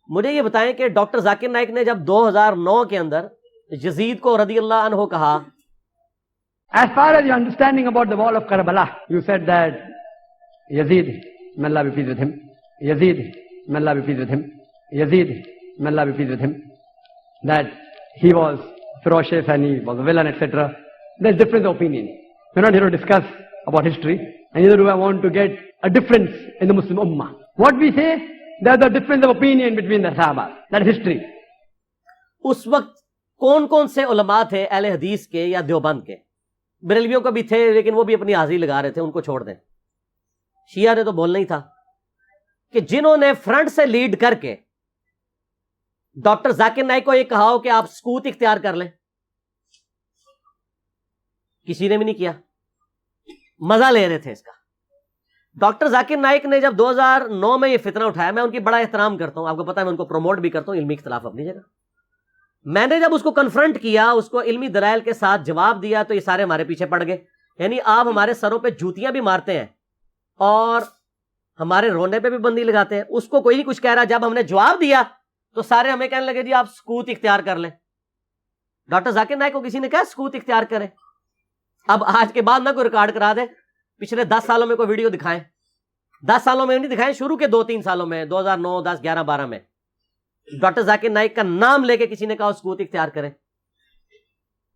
مجھے یہ بتائیں کہ ڈاکٹر ذاکر نائک نے جب 2009 کے اندر یزید کو رضی اللہ عنہ کہا, As far as your understanding about the wall of Karbala, you said that Yazid, may Allah be pleased with him, Yazid, may Allah be pleased with him, Yazid, may Allah be pleased with him, that he was ferocious and he was a villain, etc. There's difference of opinion. We're not here to discuss about history, and neither do I want to get a difference in the Muslim Ummah. What we say, there's a difference of opinion between the Sahaba. That is history. اس وقت کون کون سے علماء تھے اہل حدیث کے یا دیوبند کے؟ بریلویوں کو بھی تھے لیکن وہ بھی اپنی حاضری لگا رہے تھے, ان کو چھوڑ دیں. شیعہ نے تو بولنا ہی تھا کہ جنہوں نے فرنٹ سے لیڈ کر کے ڈاکٹر ذاکر نائک کو یہ کہا ہو کہ آپ سکوت اختیار کر لیں, کسی نے بھی نہیں کیا, مزہ لے رہے تھے اس کا. ڈاکٹر ذاکر نائک نے جب 2009 میں یہ فتنہ اٹھایا, میں ان کی بڑا احترام کرتا ہوں, آپ کو پتا ہے میں ان کو پروموٹ بھی کرتا ہوں, علمی اختلاف اپنی جگہ. میں نے جب اس کو کنفرنٹ کیا, اس کو علمی دلائل کے ساتھ جواب دیا, تو یہ سارے ہمارے پیچھے پڑ گئے. یعنی آپ ہمارے سروں پہ جوتیاں بھی مارتے ہیں اور ہمارے رونے پہ بھی بندی لگاتے ہیں. اس کو کوئی نہیں کچھ کہہ رہا. جب ہم نے جواب دیا تو سارے ہمیں کہنے لگے جی آپ سکوت اختیار کر لیں. ڈاکٹر ذاکر نائک کو کسی نے کہا سکوت اختیار کریں؟ اب آج کے بعد نہ کوئی ریکارڈ کرا دے, پچھلے 10 سالوں میں کوئی ویڈیو دکھائیں. 10 سالوں میں نہیں دکھائیں, شروع کے 2-3 سالوں میں, 2009, 10, 11, 12 میں ڈاکٹر ذاکر نائک کا نام لے کے کسی نے کہا سکوت اختیار کریں.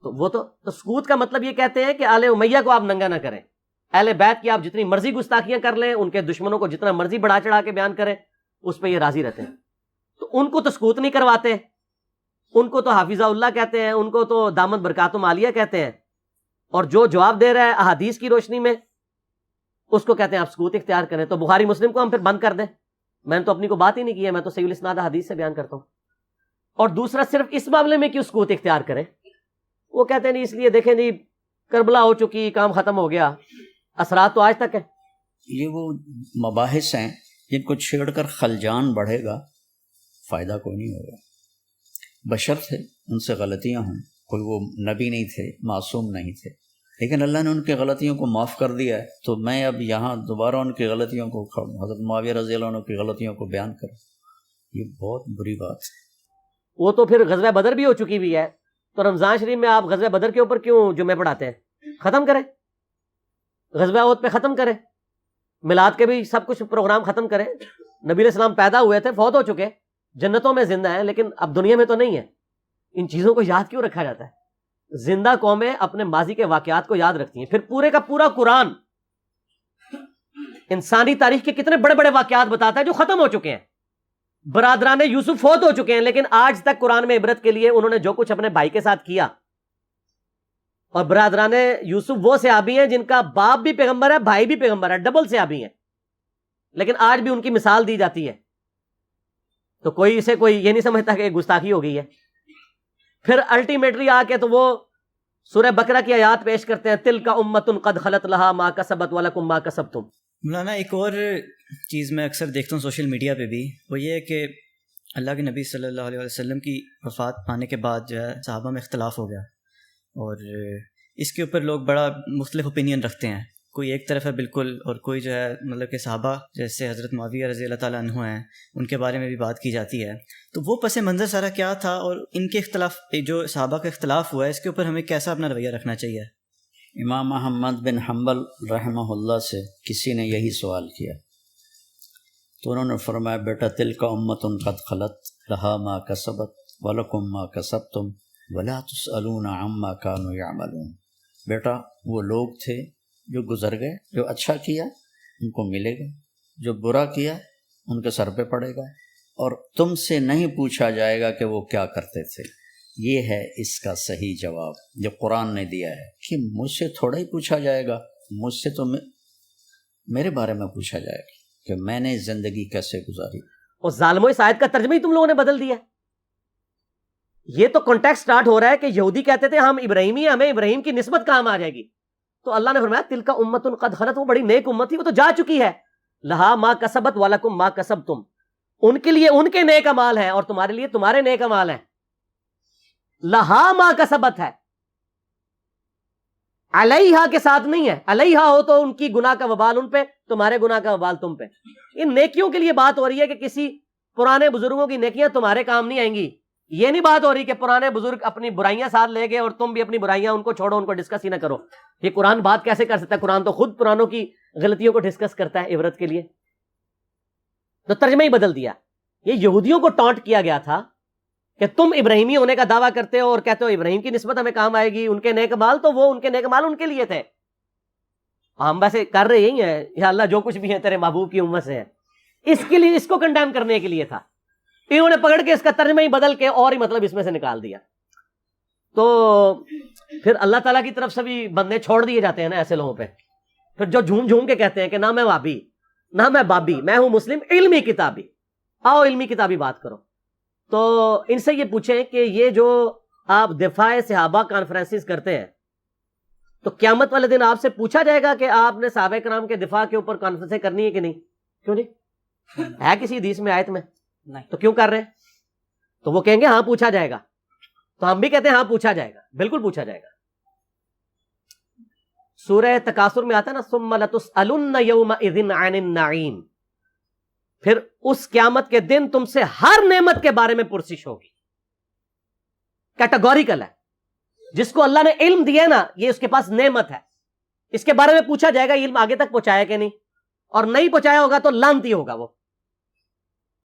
تو وہ تو سکوت کا مطلب یہ کہتے ہیں کہ آل امیہ کو آپ ننگا نہ کریں, اہل بیت کی آپ جتنی مرضی گستاخیاں کر لیں, ان کے دشمنوں کو جتنا مرضی بڑھا چڑھا کے بیان کریں, اس پہ یہ راضی رہتے ہیں. تو ان کو تو سکوت نہیں کرواتے, ان کو تو حافظہ اللہ کہتے ہیں, ان کو تو دامت برکاتم عالیہ کہتے ہیں, اور جو جواب دے رہا ہے احادیث کی روشنی میں اس کو کہتے ہیں آپ سکوت اختیار کریں. تو بخاری مسلم کو ہم پھر بند کر دیں؟ میں نے تو اپنی کو بات ہی نہیں کی ہے, میں تو صحیح الاسناد حدیث سے بیان کرتا ہوں. اور دوسرا, صرف اس معاملے میں کیوں سکوت اختیار کریں؟ وہ کہتے ہیں نہیں اس لیے دیکھیں جی کربلا ہو چکی, کام ختم ہو گیا, اثرات تو آج تک ہیں. یہ وہ مباحث ہیں جن کو چھیڑ کر خلجان بڑھے گا, فائدہ کوئی نہیں ہوگا. بشر تھے, ان سے غلطیاں ہوں, کوئی وہ نبی نہیں تھے, معصوم نہیں تھے, لیکن اللہ نے ان کی غلطیوں کو معاف کر دیا ہے. تو میں اب یہاں دوبارہ ان کی غلطیوں کو, حضرت معاویہ رضی اللہ عنہ کی غلطیوں کو بیان کروں, یہ بہت بری بات ہے. وہ تو پھر غزوہ بدر بھی ہو چکی بھی ہے, تو رمضان شریف میں آپ غزوہ بدر کے اوپر کیوں جمعے پڑھاتے ہیں؟ ختم کریں, غزوہ احد پہ ختم کریں, میلاد کے بھی سب کچھ پروگرام ختم کریں. نبی علیہ السلام پیدا ہوئے تھے, فوت ہو چکے, جنتوں میں زندہ ہیں, لیکن اب دنیا میں تو نہیں ہے. ان چیزوں کو یاد کیوں رکھا جاتا ہے؟ زندہ قومیں اپنے ماضی کے واقعات کو یاد رکھتی ہیں. پھر پورے کا پورا قرآن انسانی تاریخ کے کتنے بڑے بڑے واقعات بتاتا ہے جو ختم ہو چکے ہیں. برادران یوسف فوت ہو چکے ہیں, لیکن آج تک قرآن میں عبرت کے لیے انہوں نے جو کچھ اپنے بھائی کے ساتھ کیا. اور برادران یوسف وہ صحابی ہیں جن کا باپ بھی پیغمبر ہے, بھائی بھی پیغمبر ہے, ڈبل صحابی ہیں, لیکن آج بھی ان کی مثال دی جاتی ہے. تو کوئی اسے کوئی یہ نہیں سمجھتا کہ گستاخی ہو گئی ہے. پھر الٹیمیٹلی آ کے تو وہ سورہ بقرہ کی آیات پیش کرتے ہیں, تلک امۃ قد خلت لہا ما کسبت ولکم ما کسبتم. مولانا ایک اور چیز میں اکثر دیکھتا ہوں سوشل میڈیا پہ بھی, وہ یہ ہے کہ اللہ کے نبی صلی اللہ علیہ وسلم کی وفات پانے کے بعد جو ہے صحابہ میں اختلاف ہو گیا, اور اس کے اوپر لوگ بڑا مختلف اوپینین رکھتے ہیں. کوئی ایک طرف ہے بالکل, اور کوئی جو ہے مطلب کہ صحابہ جیسے حضرت معاویہ رضی اللہ تعالیٰ عنہ ہیں, ان کے بارے میں بھی بات کی جاتی ہے. تو وہ پس منظر سارا کیا تھا, اور ان کے اختلاف, جو صحابہ کا اختلاف ہوا ہے, اس کے اوپر ہمیں کیسا اپنا رویہ رکھنا چاہیے؟ امام احمد بن حنبل رحمہ اللہ سے کسی نے یہی سوال کیا, تو انہوں نے فرمایا بیٹا تلک امۃ قد خلت لہا ما کسبت ولکم ما کسبتم ولا تسألون عما کانوا یعملون. بیٹا وہ لوگ تھے جو گزر گئے, جو اچھا کیا ان کو ملے گا, جو برا کیا ان کے سر پہ پڑے گا, اور تم سے نہیں پوچھا جائے گا کہ وہ کیا کرتے تھے. یہ ہے اس کا صحیح جواب جو قرآن نے دیا ہے, کہ مجھ سے تھوڑا ہی پوچھا جائے گا, مجھ سے تو میرے بارے میں پوچھا جائے گا کہ میں نے زندگی کیسے گزاری. اور ظالموں اس آیت کا ترجمہ ہی تم لوگوں نے بدل دیا. یہ تو کانٹیکسٹ سٹارٹ ہو رہا ہے کہ یہودی کہتے تھے ہم ابراہیمی, ہمیں ابراہیم کی نسبت کام آ جائے گی. تو اللہ نے فرمایا تلک امۃ قد خلت, وہ بڑی نیک امت تھی, وہ تو جا چکی ہے. لہا ما کسبت ولکم ما کسبتم, ان کے لیے ان کے نیک اعمال ہیں اور تمہارے لیے تمہارے نیک اعمال ہیں. لہا ما کسبت ہے, علیہا کے ساتھ نہیں ہے. علیہا ہو تو ان کی گناہ کا وبال ان پہ, تمہارے گناہ کا وبال تم پہ. ان نیکیوں کے لیے بات ہو رہی ہے کہ کسی پرانے بزرگوں کی نیکیاں تمہارے کام نہیں آئیں گی. یہ نہیں بات ہو رہی کہ پرانے بزرگ اپنی برائیاں ساتھ لے گئے اور تم بھی اپنی برائیاں ان کو چھوڑو, ان کو ڈسکس ہی نہ کرو. یہ قرآن بات کیسے کر سکتا ہے؟ قرآن تو خود پرانوں کی غلطیوں کو ڈسکس کرتا ہے عبرت کے لیے. تو ترجمہ ہی بدل دیا. یہ یہودیوں کو ٹانٹ کیا گیا تھا کہ تم ابراہیمی ہونے کا دعویٰ کرتے ہو اور کہتے ہو ابراہیم کی نسبت ہمیں کام آئے گی, ان کے نیک مال تو وہ ان کے نیک مال ان کے لیے تھے. ہم ویسے کر رہے یہی ہیں, یا اللہ جو کچھ بھی ہے تیرے محبوب کی امت سے ہے, اس کے لیے, اس کو کنڈیم کرنے کے لیے تھا. انہوں نے پکڑ کے اس کا ترجمہ ہی بدل کے اور ہی مطلب اس میں سے نکال دیا. تو پھر اللہ تعالیٰ کی طرف سے بھی بندے چھوڑ دیے جاتے ہیں نا ایسے لوگوں پہ, پھر جو جھوم جھوم کے کہتے ہیں کہ نہ میں وابی نہ میں بابی, میں ہوں مسلم علمی کتابی. آؤ علمی کتابی بات کرو. تو ان سے یہ پوچھیں کہ یہ جو آپ دفاع صحابہ کانفرنسز کرتے ہیں, تو قیامت والے دن آپ سے پوچھا جائے گا کہ آپ نے صحابہ کرام کے دفاع کے اوپر کانفرنسیں کرنی ہے کہ نہیں؟ کیوں نہیں ہے کسی حدیث میں, آیت میں؟ نہیں. تو کیوں کر رہے ہیں؟ تو وہ کہیں گے ہاں پوچھا جائے گا. تو ہم بھی کہتے ہیں ہاں پوچھا جائے گا, بالکل پوچھا جائے گا. سورہ تکاثر میں آتا ہے نا, ثم لتسألن یومئذ عن النعیم, پھر اس قیامت کے دن تم سے ہر نعمت کے بارے میں پرسش ہوگی. کیٹاگوریکل ہے. جس کو اللہ نے علم دیا ہے نا, یہ اس کے پاس نعمت ہے, اس کے بارے میں پوچھا جائے گا علم آگے تک پہنچایا کہ نہیں, اور نہیں پہنچایا ہوگا تو لعنتی ہوگا وہ.